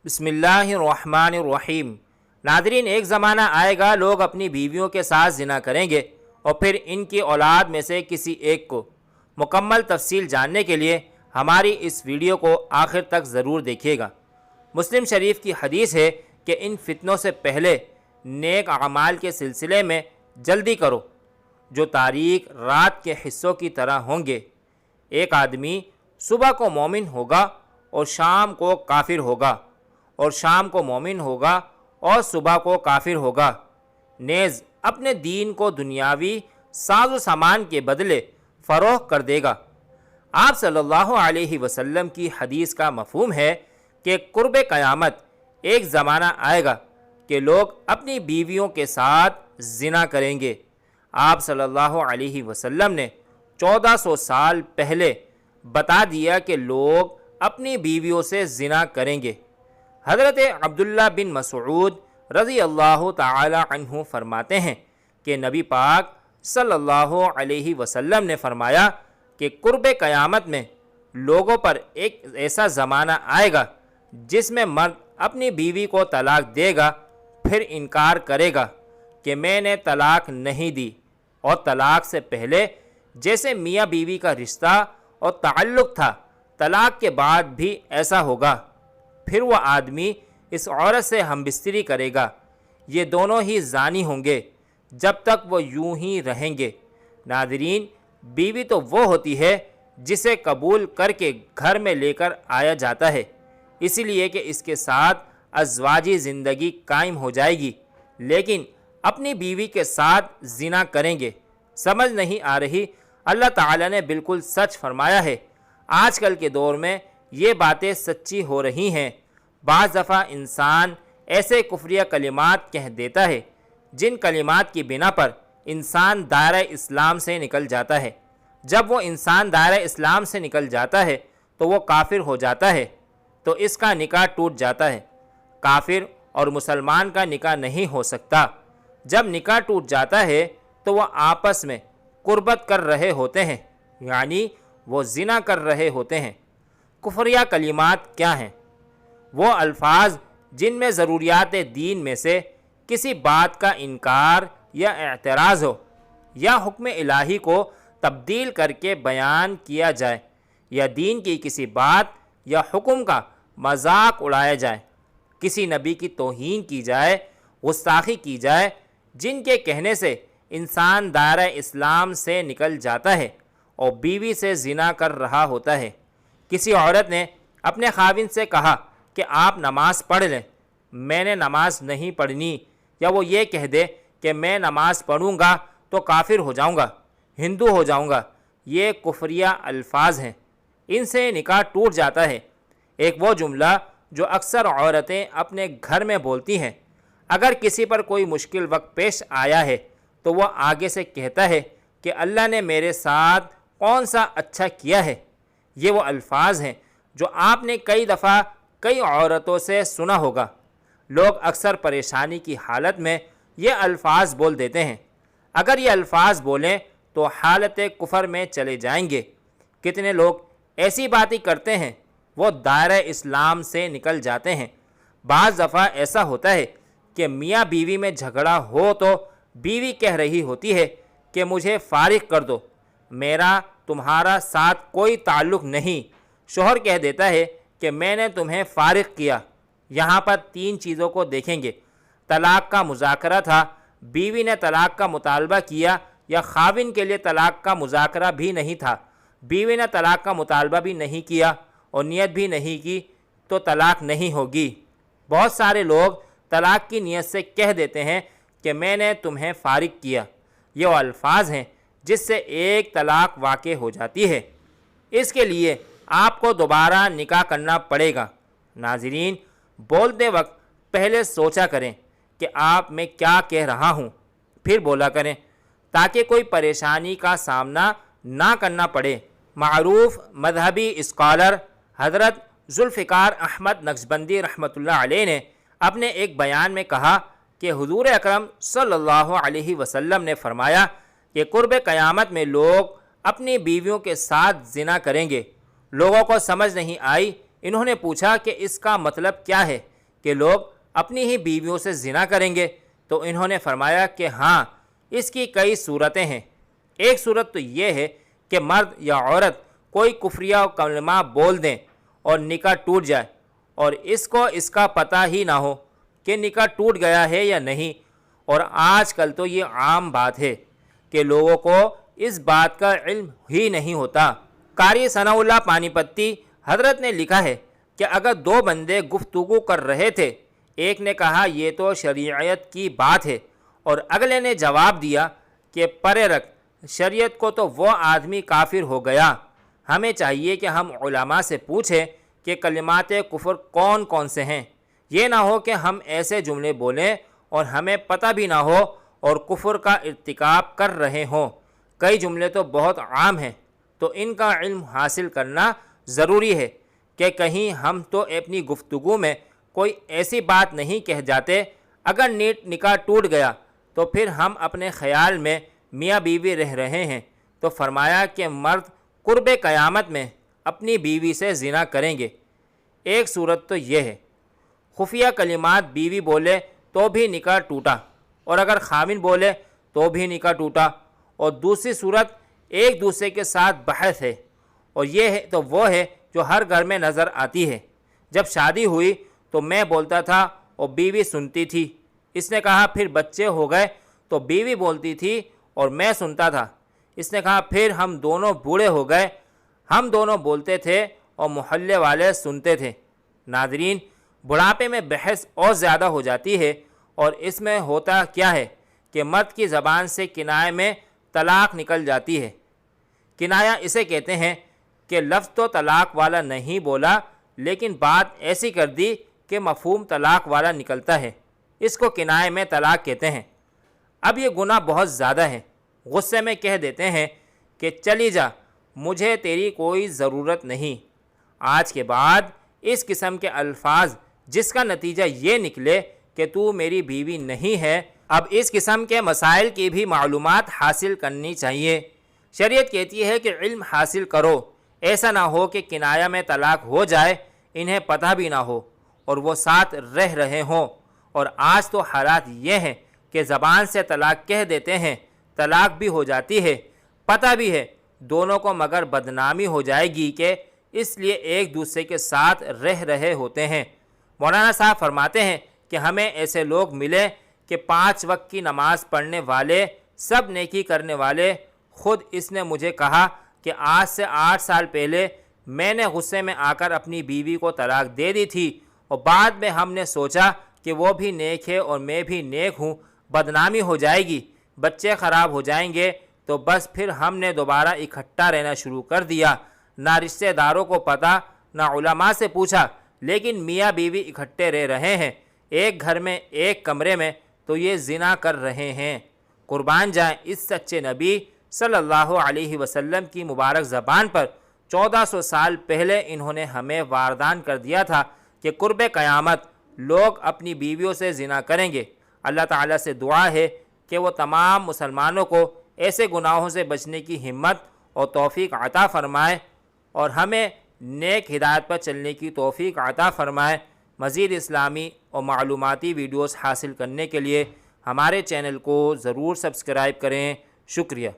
بسم اللہ الرحمن الرحیم۔ ناظرین، ایک زمانہ آئے گا لوگ اپنی بیویوں کے ساتھ زنا کریں گے اور پھر ان کی اولاد میں سے کسی ایک کو۔ مکمل تفصیل جاننے کے لیے ہماری اس ویڈیو کو آخر تک ضرور دیکھیے گا۔ مسلم شریف کی حدیث ہے کہ ان فتنوں سے پہلے نیک اعمال کے سلسلے میں جلدی کرو جو تاریک رات کے حصوں کی طرح ہوں گے۔ ایک آدمی صبح کو مومن ہوگا اور شام کو کافر ہوگا، اور شام کو مومن ہوگا اور صبح کو کافر ہوگا، نیز اپنے دین کو دنیاوی ساز و سامان کے بدلے فروخت کر دے گا۔ آپ صلی اللہ علیہ وسلم کی حدیث کا مفہوم ہے کہ قرب قیامت ایک زمانہ آئے گا کہ لوگ اپنی بیویوں کے ساتھ زنا کریں گے۔ آپ صلی اللہ علیہ وسلم نے 1400 سال پہلے بتا دیا کہ لوگ اپنی بیویوں سے زنا کریں گے۔ حضرت عبداللہ بن مسعود رضی اللہ تعالی عنہ فرماتے ہیں کہ نبی پاک صلی اللہ علیہ وسلم نے فرمایا کہ قرب قیامت میں لوگوں پر ایک ایسا زمانہ آئے گا جس میں مرد اپنی بیوی کو طلاق دے گا، پھر انکار کرے گا کہ میں نے طلاق نہیں دی، اور طلاق سے پہلے جیسے میاں بیوی کا رشتہ اور تعلق تھا طلاق کے بعد بھی ایسا ہوگا۔ پھر وہ آدمی اس عورت سے ہم بستری کرے گا، یہ دونوں ہی زانی ہوں گے جب تک وہ یوں ہی رہیں گے۔ ناظرین، بیوی تو وہ ہوتی ہے جسے قبول کر کے گھر میں لے کر آیا جاتا ہے، اسی لیے کہ اس کے ساتھ ازواجی زندگی قائم ہو جائے گی، لیکن اپنی بیوی کے ساتھ زنا کریں گے۔ سمجھ نہیں آ رہی؟ اللہ تعالیٰ نے بالکل سچ فرمایا ہے۔ آج کل کے دور میں یہ باتیں سچی ہو رہی ہیں۔ بعض دفعہ انسان ایسے کفریہ کلمات کہہ دیتا ہے جن کلمات کی بنا پر انسان دائرہ اسلام سے نکل جاتا ہے۔ جب وہ انسان دائرہ اسلام سے نکل جاتا ہے تو وہ کافر ہو جاتا ہے، تو اس کا نکاح ٹوٹ جاتا ہے۔ کافر اور مسلمان کا نکاح نہیں ہو سکتا۔ جب نکاح ٹوٹ جاتا ہے تو وہ آپس میں قربت کر رہے ہوتے ہیں، یعنی وہ زنا کر رہے ہوتے ہیں۔ کفریہ کلمات کیا ہیں؟ وہ الفاظ جن میں ضروریات دین میں سے کسی بات کا انکار یا اعتراض ہو، یا حکم الہی کو تبدیل کر کے بیان کیا جائے، یا دین کی کسی بات یا حکم کا مذاق اڑایا جائے، کسی نبی کی توہین کی جائے، گستاخی کی جائے، جن کے کہنے سے انسان دائرہ اسلام سے نکل جاتا ہے اور بیوی سے زنا کر رہا ہوتا ہے۔ کسی عورت نے اپنے خاوند سے کہا کہ آپ نماز پڑھ لیں، میں نے نماز نہیں پڑھنی، یا وہ یہ کہہ دے کہ میں نماز پڑھوں گا تو کافر ہو جاؤں گا، ہندو ہو جاؤں گا، یہ کفریہ الفاظ ہیں، ان سے نکاح ٹوٹ جاتا ہے۔ ایک وہ جملہ جو اکثر عورتیں اپنے گھر میں بولتی ہیں، اگر کسی پر کوئی مشکل وقت پیش آیا ہے تو وہ آگے سے کہتا ہے کہ اللہ نے میرے ساتھ کون سا اچھا کیا ہے۔ یہ وہ الفاظ ہیں جو آپ نے کئی دفعہ کئی عورتوں سے سنا ہوگا۔ لوگ اکثر پریشانی کی حالت میں یہ الفاظ بول دیتے ہیں۔ اگر یہ الفاظ بولیں تو حالت کفر میں چلے جائیں گے۔ کتنے لوگ ایسی باتیں کرتے ہیں، وہ دائرہ اسلام سے نکل جاتے ہیں۔ بعض دفعہ ایسا ہوتا ہے کہ میاں بیوی میں جھگڑا ہو تو بیوی کہہ رہی ہوتی ہے کہ مجھے فارغ کر دو، میرا تمہارا ساتھ کوئی تعلق نہیں۔ شوہر کہہ دیتا ہے کہ میں نے تمہیں فارغ کیا۔ یہاں پر 3 چیزوں کو دیکھیں گے۔ طلاق کا مذاکرہ تھا، بیوی نے طلاق کا مطالبہ کیا، یا خاوند کے لیے طلاق کا مذاکرہ بھی نہیں تھا، بیوی نے طلاق کا مطالبہ بھی نہیں کیا اور نیت بھی نہیں کی، تو طلاق نہیں ہوگی۔ بہت سارے لوگ طلاق کی نیت سے کہہ دیتے ہیں کہ میں نے تمہیں فارغ کیا۔ یہ وہ الفاظ ہیں جس سے ایک طلاق واقع ہو جاتی ہے۔ اس کے لیے آپ کو دوبارہ نکاح کرنا پڑے گا۔ ناظرین، بولتے وقت پہلے سوچا کریں کہ آپ میں کیا کہہ رہا ہوں، پھر بولا کریں تاکہ کوئی پریشانی کا سامنا نہ کرنا پڑے۔ معروف مذہبی اسکالر حضرت ذوالفقار احمد نقشبندی رحمۃ اللہ علیہ نے اپنے ایک بیان میں کہا کہ حضور اکرم صلی اللہ علیہ وسلم نے فرمایا کہ قرب قیامت میں لوگ اپنی بیویوں کے ساتھ زنا کریں گے۔ لوگوں کو سمجھ نہیں آئی، انہوں نے پوچھا کہ اس کا مطلب کیا ہے؟ کہ لوگ اپنی ہی بیویوں سے زنا کریں گے؟ تو انہوں نے فرمایا کہ ہاں، اس کی کئی صورتیں ہیں۔ ایک صورت تو یہ ہے کہ مرد یا عورت کوئی کفریہ کلمہ بول دیں اور نکاح ٹوٹ جائے، اور اس کو اس کا پتہ ہی نہ ہو کہ نکاح ٹوٹ گیا ہے یا نہیں۔ اور آج کل تو یہ عام بات ہے کہ لوگوں کو اس بات کا علم ہی نہیں ہوتا۔ قاری ثناء اللہ پانی پتی حضرت نے لکھا ہے کہ اگر دو بندے گفتگو کر رہے تھے، ایک نے کہا یہ تو شریعت کی بات ہے، اور اگلے نے جواب دیا کہ پرے رکھ، شریعت کو تو وہ آدمی کافر ہو گیا۔ ہمیں چاہیے کہ ہم علماء سے پوچھیں کہ کلمات کفر کون کون سے ہیں۔ یہ نہ ہو کہ ہم ایسے جملے بولیں اور ہمیں پتہ بھی نہ ہو اور کفر کا ارتکاب کر رہے ہوں۔ کئی جملے تو بہت عام ہیں، تو ان کا علم حاصل کرنا ضروری ہے کہ کہیں ہم تو اپنی گفتگو میں کوئی ایسی بات نہیں کہہ جاتے۔ اگر نکاح ٹوٹ گیا تو پھر ہم اپنے خیال میں میاں بیوی رہ رہے ہیں، تو فرمایا کہ مرد قرب قیامت میں اپنی بیوی سے زنا کریں گے۔ ایک صورت تو یہ ہے، خفیہ کلمات بیوی بولے تو بھی نکاح ٹوٹا، اور اگر خاوند بولے تو بھی نکاح ٹوٹا۔ اور دوسری صورت ایک دوسرے کے ساتھ بحث ہے، اور یہ ہے تو وہ ہے جو ہر گھر میں نظر آتی ہے۔ جب شادی ہوئی تو میں بولتا تھا اور بیوی سنتی تھی۔ اس نے کہا پھر بچے ہو گئے تو بیوی بولتی تھی اور میں سنتا تھا۔ اس نے کہا پھر ہم دونوں بوڑھے ہو گئے، ہم دونوں بولتے تھے اور محلے والے سنتے تھے۔ ناظرین، بڑھاپے میں بحث اور زیادہ ہو جاتی ہے، اور اس میں ہوتا کیا ہے کہ مرد کی زبان سے کنائے میں طلاق نکل جاتی ہے۔ کنایہ اسے کہتے ہیں کہ لفظ تو طلاق والا نہیں بولا، لیکن بات ایسی کر دی کہ مفہوم طلاق والا نکلتا ہے، اس کو کنائے میں طلاق کہتے ہیں۔ اب یہ گناہ بہت زیادہ ہے۔ غصے میں کہہ دیتے ہیں کہ چلی جا، مجھے تیری کوئی ضرورت نہیں۔ آج کے بعد اس قسم کے الفاظ جس کا نتیجہ یہ نکلے کہ تو میری بیوی نہیں ہے، اب اس قسم کے مسائل کی بھی معلومات حاصل کرنی چاہیے۔ شریعت کہتی ہے کہ علم حاصل کرو، ایسا نہ ہو کہ کنایہ میں طلاق ہو جائے، انہیں پتہ بھی نہ ہو اور وہ ساتھ رہ رہے ہوں۔ اور آج تو حالات یہ ہیں کہ زبان سے طلاق کہہ دیتے ہیں، طلاق بھی ہو جاتی ہے، پتہ بھی ہے دونوں کو، مگر بدنامی ہو جائے گی کہ اس لیے ایک دوسرے کے ساتھ رہ رہے ہوتے ہیں۔ مولانا صاحب فرماتے ہیں کہ ہمیں ایسے لوگ ملے کہ 5 وقت کی نماز پڑھنے والے، سب نیکی کرنے والے۔ خود اس نے مجھے کہا کہ آج سے 8 سال پہلے میں نے غصے میں آ کر اپنی بیوی کو طلاق دے دی تھی، اور بعد میں ہم نے سوچا کہ وہ بھی نیک ہے اور میں بھی نیک ہوں، بدنامی ہو جائے گی، بچے خراب ہو جائیں گے، تو بس پھر ہم نے دوبارہ اکٹھا رہنا شروع کر دیا۔ نہ رشتہ داروں کو پتہ، نہ علماء سے پوچھا، لیکن میاں بیوی اکٹھے رہ رہے ہیں، ایک گھر میں، ایک کمرے میں، تو یہ زنا کر رہے ہیں۔ قربان جائیں اس سچے نبی صلی اللہ علیہ وسلم کی مبارک زبان پر۔ 1400 سال پہلے انہوں نے ہمیں واردان کر دیا تھا کہ قرب قیامت لوگ اپنی بیویوں سے زنا کریں گے۔ اللہ تعالیٰ سے دعا ہے کہ وہ تمام مسلمانوں کو ایسے گناہوں سے بچنے کی ہمت اور توفیق عطا فرمائے، اور ہمیں نیک ہدایت پر چلنے کی توفیق عطا فرمائے۔ مزید اسلامی اور معلوماتی ویڈیوز حاصل کرنے کے لیے ہمارے چینل کو ضرور سبسکرائب کریں۔ شکریہ۔